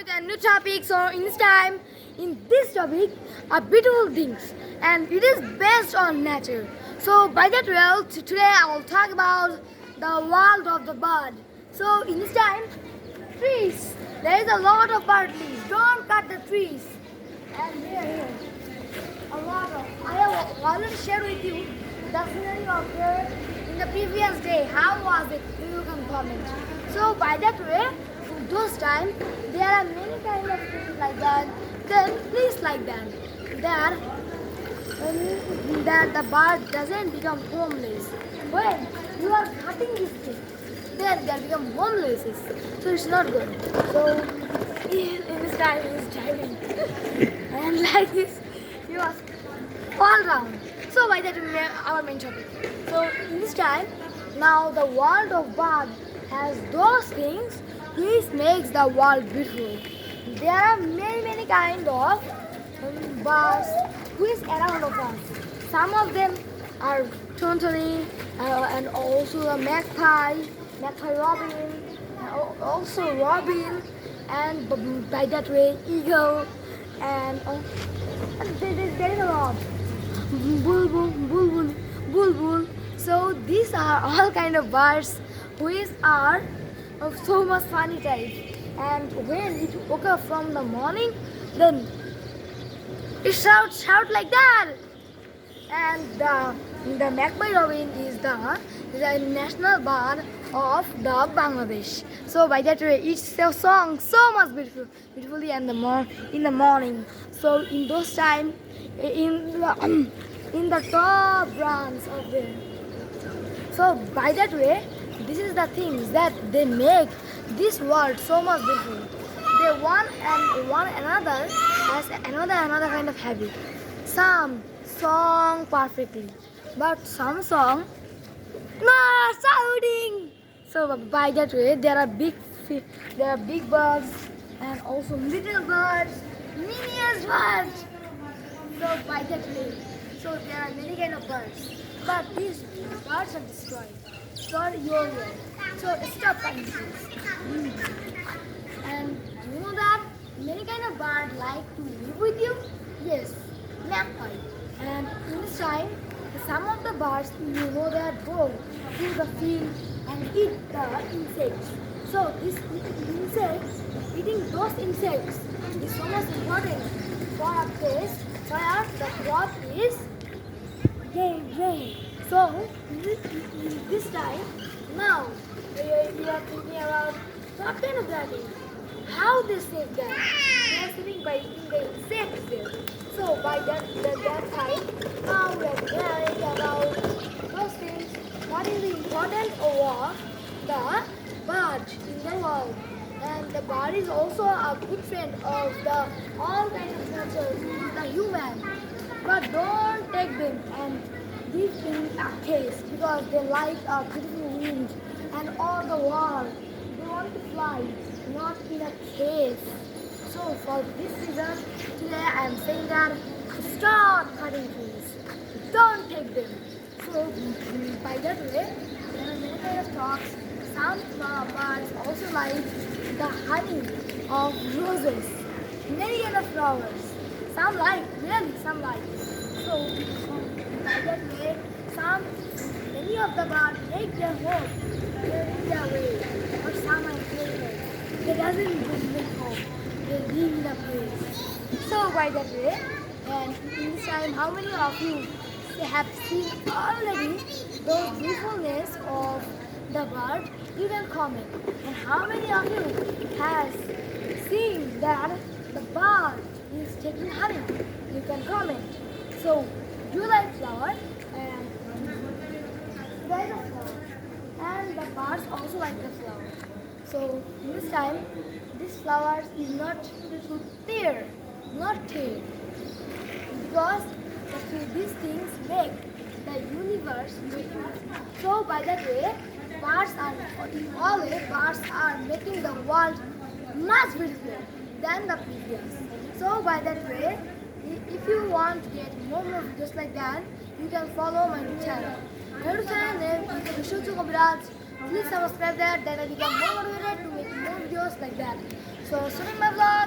with a new topic. So in this topic are beautiful things, and it is based on nature. So by that well, today I will talk about the world of the bird. So in this time, trees. There is a lot of bird trees. Don't cut the trees. And here, a lot of. I have already shared with you the scenery of here in the previous day. How was it? You can comment. So by that way, in those times, there are many kinds of trees like that. Then trees like that. There, that the bird doesn't become homeless. When you are cutting this tree, then they become homeless. So it's not good. So in this time, he is driving, and like this, he was fall down. So by that our main topic. So in this time, now the world of bird has those things which makes the world beautiful. There are many kind of birds which around of us. Some of them are tontoni and also the magpie robin, also robin, and by that way eagle, and there is a lot. Bulbul. So these are all kind of birds which are of so much funny type. And when it woke up from the morning, then it shout like that. And the magpie robin is the national bird of the Bangladesh. So by that way, it's a song so much beautifully in the morning. So in those time, in the top branch of them. So by that way, this is the things that they make this world so much beautiful. They one another has another kind of habit. Some song perfectly, but some song no shouting. So by that way, there are big birds and also little birds, miniest birds. So by that way, so there are many kind of birds, but these birds are destroyed. Destroy your world. So stop cutting trees. And you know that many kind of birds like to live with you. Yes, magpie. And in this time, some of the birds you know that go to the field and eat the insects. So this insects, eating those insects is so much important for a place where the crop is gain. So this time, now we are thinking about what kind of gardening. How they save them? They are saving by eating the insects there. So by that time, now we are hearing about those things. What is the importance of the bird in the world? And the bird is also a good friend of the all kinds of creatures, the human. But don't take them and give them a case because they like a beautiful wind and all the world. They want to fly, not in a case. So for this reason, today I am saying that stop cutting trees. Don't take them. So by that way, there are many kind of talks. Some birds also like the honey of roses. Many kind of flowers. Some like, really some like. So by that way, many of the birds make their home in their way. But some are playful. They doesn't make home. They live in a place. So by that way, and in this time, how many of you have seen already those beautifulness of the bird? You can comment. And how many of you has seen that the bird is taking honey? You can comment. So you like flower and there is a flower. And the birds also like the flower. So in this time, this flower is not tear, because these things make the universe beautiful. So by that way, birds are making the world much beautiful than the previous. So by that way, if you want to get more videos like that, you can follow my new channel. My new channel name is Vishnu Kaviraj. Please subscribe that, then I become more motivated to make more videos like that. So, soon in my vlog.